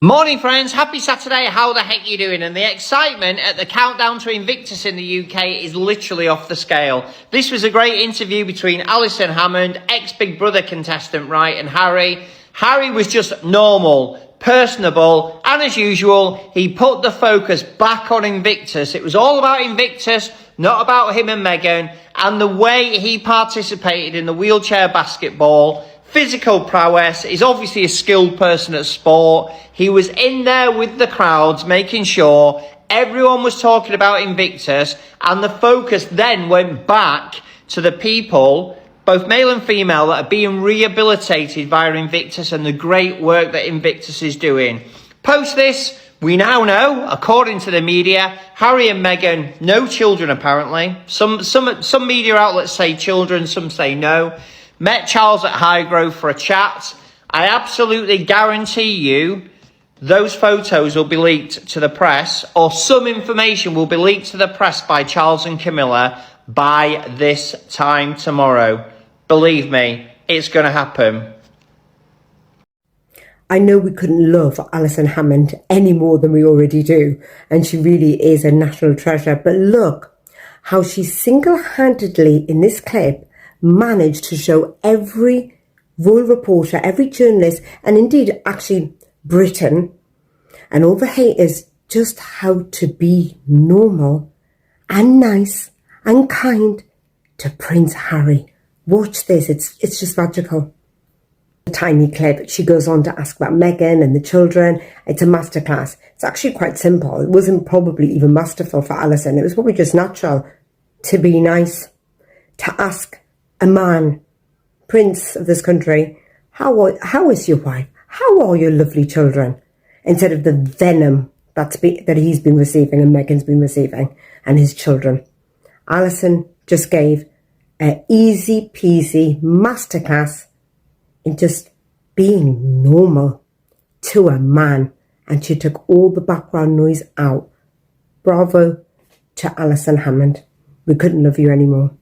Morning friends, happy Saturday, how the heck you doing? And the excitement at the countdown to Invictus in the UK is literally off the scale. This was a great interview between Alison Hammond, ex-Big Brother contestant, right, and Harry. Harry was just normal, personable, and as usual, he put the focus back on Invictus. It was all about Invictus, not about him and Meghan, and the way he participated in the wheelchair basketball. Physical prowess, is obviously a skilled person at sport. He was in there with the crowds, making sure everyone was talking about Invictus, and the focus then went back to the people, both male and female, that are being rehabilitated via Invictus and the great work that Invictus is doing. Post this, we now know, according to the media, Harry and Meghan, no children apparently. Some media outlets say children, some say no. Met Charles at Highgrove for a chat. I absolutely guarantee you those photos will be leaked to the press, or some information will be leaked to the press by Charles and Camilla by this time tomorrow. Believe me, it's going to happen. I know we couldn't love Alison Hammond any more than we already do, and she really is a national treasure. But look how she single-handedly in this clip managed to show every royal reporter, every journalist, and indeed actually Britain and all the haters just how to be normal and nice and kind to Prince Harry. Watch this, it's just magical. A tiny clip, she goes on to ask about Meghan and the children. It's a masterclass. It's actually quite simple. It wasn't probably even masterful for Alison. It was probably just natural to be nice, to ask a man, prince of this country, how is your wife? How are your lovely children? Instead of the venom that he's been receiving and Meghan's been receiving and his children. Alison just gave an easy peasy masterclass in just being normal to a man, and she took all the background noise out. Bravo to Alison Hammond. We couldn't love you anymore.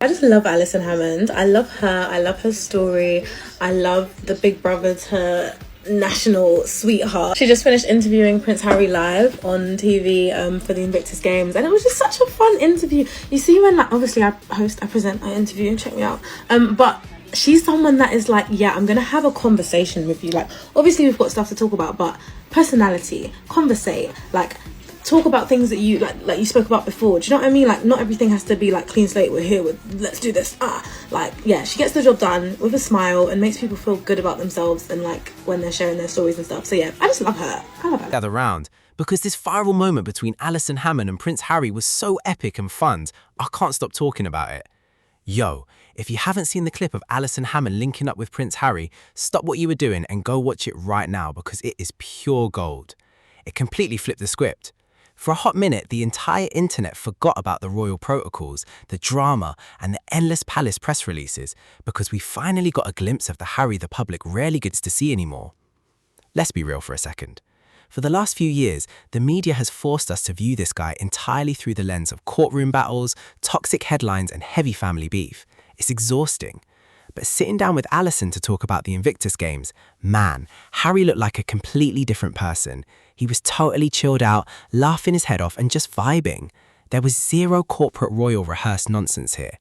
I just love Alison Hammond. I love her. I love her story. I love the big brother to her national sweetheart. She just finished interviewing Prince Harry live on TV for the Invictus Games, and it was just such a fun interview. You see, when like obviously I present, I interview, check me out. But she's someone that is like, yeah, I'm gonna have a conversation with you. Like, obviously we've got stuff to talk about, but personality, conversate, like talk about things that you like you spoke about before. Do you know what I mean? Like, not everything has to be like clean slate, we're here with let's do this, like, yeah, she gets the job done with a smile and makes people feel good about themselves, and like when they're sharing their stories and stuff. So yeah, I just love her. I love her. Gather round, because this viral moment between Alison Hammond and Prince Harry was so epic and fun, I can't stop talking about it. Yo, if you haven't seen the clip of Alison Hammond linking up with Prince Harry, stop what you were doing and go watch it right now, because it is pure gold. It completely flipped the script. For a hot minute, the entire internet forgot about the royal protocols, the drama, and the endless palace press releases, because we finally got a glimpse of the Harry the public rarely gets to see anymore. Let's be real for a second. For the last few years, the media has forced us to view this guy entirely through the lens of courtroom battles, toxic headlines, and heavy family beef. It's exhausting. But sitting down with Alison to talk about the Invictus Games, man, Harry looked like a completely different person. He was totally chilled out, laughing his head off and just vibing. There was zero corporate royal rehearsed nonsense here.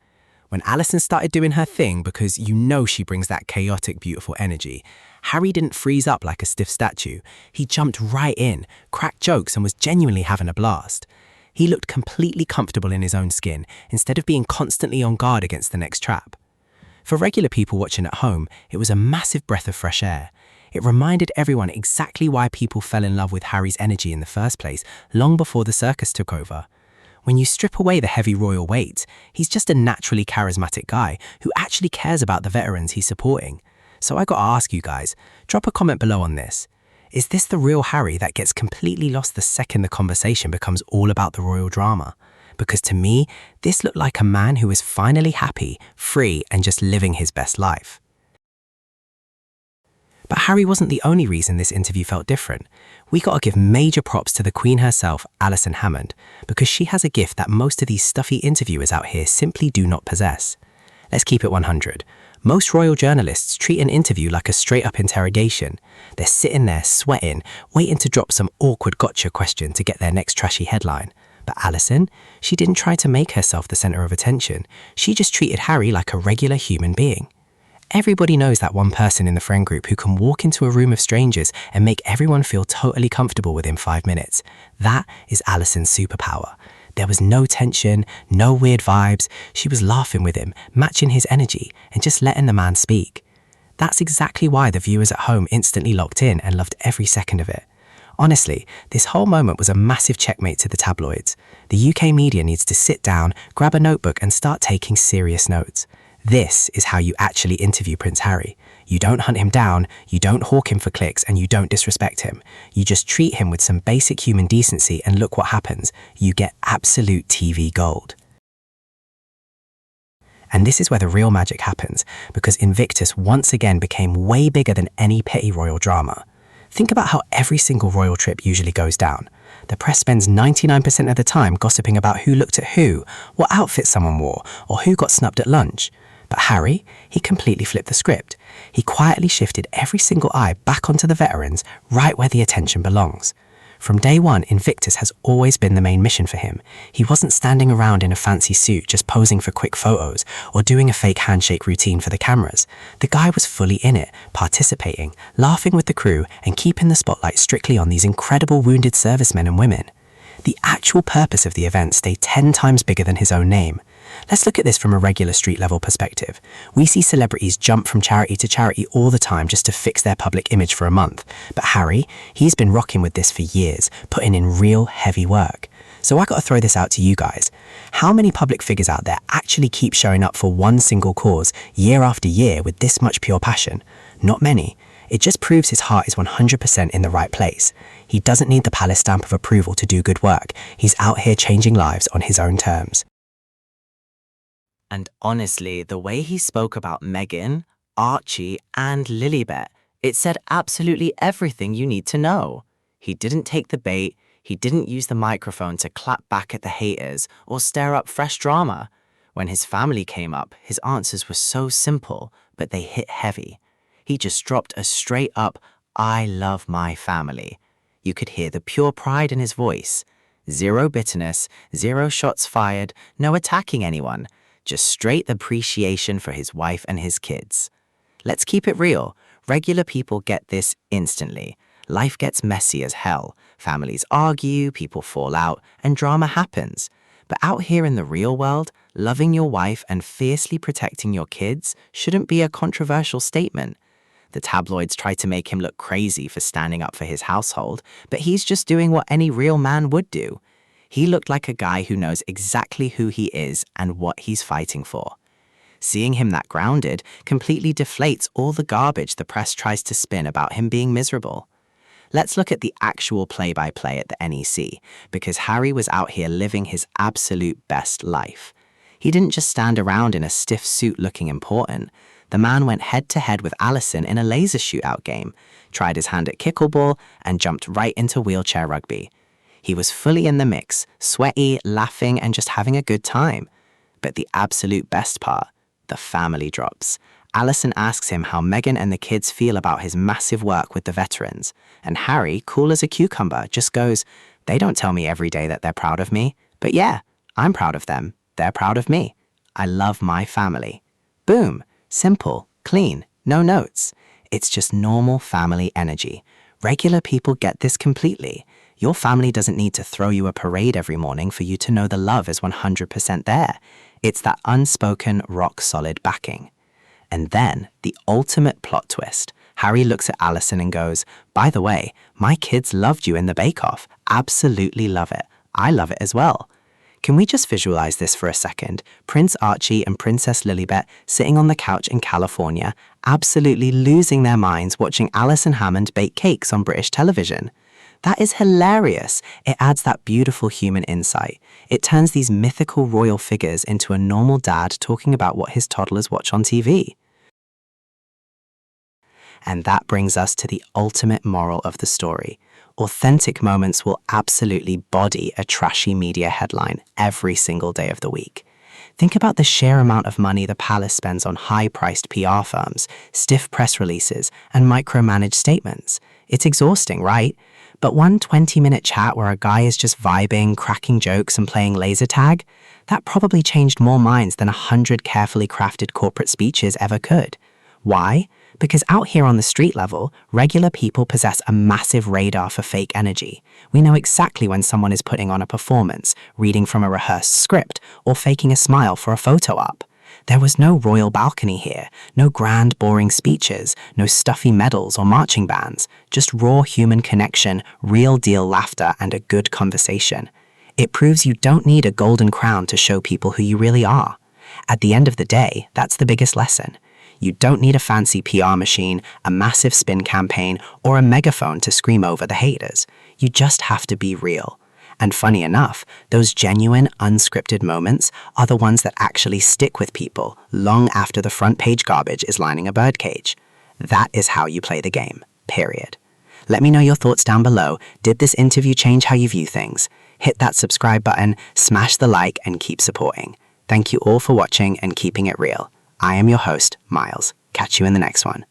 When Alison started doing her thing, because you know she brings that chaotic, beautiful energy, Harry didn't freeze up like a stiff statue. He jumped right in, cracked jokes, and was genuinely having a blast. He looked completely comfortable in his own skin, instead of being constantly on guard against the next trap. For regular people watching at home, it was a massive breath of fresh air. It reminded everyone exactly why people fell in love with Harry's energy in the first place, long before the circus took over. When you strip away the heavy royal weight, he's just a naturally charismatic guy who actually cares about the veterans he's supporting. So I gotta ask you guys, drop a comment below on this. Is this the real Harry that gets completely lost the second the conversation becomes all about the royal drama? Because to me, this looked like a man who is finally happy, free, and just living his best life. But Harry wasn't the only reason this interview felt different. We gotta give major props to the Queen herself, Alison Hammond, because she has a gift that most of these stuffy interviewers out here simply do not possess. Let's keep it 100. Most royal journalists treat an interview like a straight-up interrogation. They're sitting there sweating, waiting to drop some awkward gotcha question to get their next trashy headline. But Alison, she didn't try to make herself the center of attention. She just treated Harry like a regular human being. Everybody knows that one person in the friend group who can walk into a room of strangers and make everyone feel totally comfortable within 5 minutes. That is Alison's superpower. There was no tension, no weird vibes. She was laughing with him, matching his energy, and just letting the man speak. That's exactly why the viewers at home instantly locked in and loved every second of it. Honestly, this whole moment was a massive checkmate to the tabloids. The UK media needs to sit down, grab a notebook, and start taking serious notes. This is how you actually interview Prince Harry. You don't hunt him down, you don't hawk him for clicks, and you don't disrespect him. You just treat him with some basic human decency, and look what happens. You get absolute TV gold. And this is where the real magic happens, because Invictus once again became way bigger than any petty royal drama. Think about how every single royal trip usually goes down. The press spends 99% of the time gossiping about who looked at who, what outfit someone wore, or who got snubbed at lunch. But Harry, he completely flipped the script. He quietly shifted every single eye back onto the veterans, right where the attention belongs. From day one, Invictus has always been the main mission for him. He wasn't standing around in a fancy suit just posing for quick photos or doing a fake handshake routine for the cameras. The guy was fully in it, participating, laughing with the crew, and keeping the spotlight strictly on these incredible wounded servicemen and women. The actual purpose of the event stayed 10 times bigger than his own name. Let's look at this from a regular street-level perspective. We see celebrities jump from charity to charity all the time just to fix their public image for a month. But Harry, he's been rocking with this for years, putting in real heavy work. So I gotta throw this out to you guys. How many public figures out there actually keep showing up for one single cause year after year with this much pure passion? Not many. It just proves his heart is 100% in the right place. He doesn't need the palace stamp of approval to do good work. He's out here changing lives on his own terms. And honestly, the way he spoke about Meghan, Archie, and Lilibet, it said absolutely everything you need to know. He didn't take the bait, he didn't use the microphone to clap back at the haters or stir up fresh drama. When his family came up, his answers were so simple, but they hit heavy. He just dropped a straight up, "I love my family." You could hear the pure pride in his voice. Zero bitterness, zero shots fired, no attacking anyone. Just straight appreciation for his wife and his kids. Let's keep it real. Regular people get this instantly. Life gets messy as hell. Families argue, people fall out, and drama happens. But out here in the real world, loving your wife and fiercely protecting your kids shouldn't be a controversial statement. The tabloids try to make him look crazy for standing up for his household, but he's just doing what any real man would do. He looked like a guy who knows exactly who he is and what he's fighting for. Seeing him that grounded completely deflates all the garbage the press tries to spin about him being miserable. Let's look at the actual play-by-play at the NEC, because Harry was out here living his absolute best life. He didn't just stand around in a stiff suit looking important. The man went head-to-head with Alison in a laser shootout game, tried his hand at kickleball, and jumped right into wheelchair rugby. He was fully in the mix, sweaty, laughing, and just having a good time. But the absolute best part, the family drops. Alison asks him how Meghan and the kids feel about his massive work with the veterans. And Harry, cool as a cucumber, just goes, "They don't tell me every day that they're proud of me. But yeah, I'm proud of them. They're proud of me. I love my family." Boom. Simple, clean, no notes. It's just normal family energy. Regular people get this completely. Your family doesn't need to throw you a parade every morning for you to know the love is 100% there. It's that unspoken, rock-solid backing. And then, the ultimate plot twist. Harry looks at Alison and goes, "By the way, my kids loved you in the bake-off. Absolutely love it. I love it as well." Can we just visualize this for a second? Prince Archie and Princess Lilibet sitting on the couch in California, absolutely losing their minds watching Alison Hammond bake cakes on British television. That is hilarious. It adds that beautiful human insight. It turns these mythical royal figures into a normal dad talking about what his toddlers watch on TV. And that brings us to the ultimate moral of the story. Authentic moments will absolutely body a trashy media headline every single day of the week. Think about the sheer amount of money the palace spends on high-priced PR firms, stiff press releases, and micromanaged statements. It's exhausting, right? But one 20-minute chat where a guy is just vibing, cracking jokes, and playing laser tag, that probably changed more minds than 100 carefully crafted corporate speeches ever could. Why? Because out here on the street level, regular people possess a massive radar for fake energy. We know exactly when someone is putting on a performance, reading from a rehearsed script, or faking a smile for a photo op. There was no royal balcony here, no grand, boring speeches, no stuffy medals or marching bands, just raw human connection, real-deal laughter, and a good conversation. It proves you don't need a golden crown to show people who you really are. At the end of the day, that's the biggest lesson. You don't need a fancy PR machine, a massive spin campaign, or a megaphone to scream over the haters. You just have to be real. And funny enough, those genuine, unscripted moments are the ones that actually stick with people long after the front page garbage is lining a birdcage. That is how you play the game, period. Let me know your thoughts down below. Did this interview change how you view things? Hit that subscribe button, smash the like, and keep supporting. Thank you all for watching and keeping it real. I am your host, Miles. Catch you in the next one.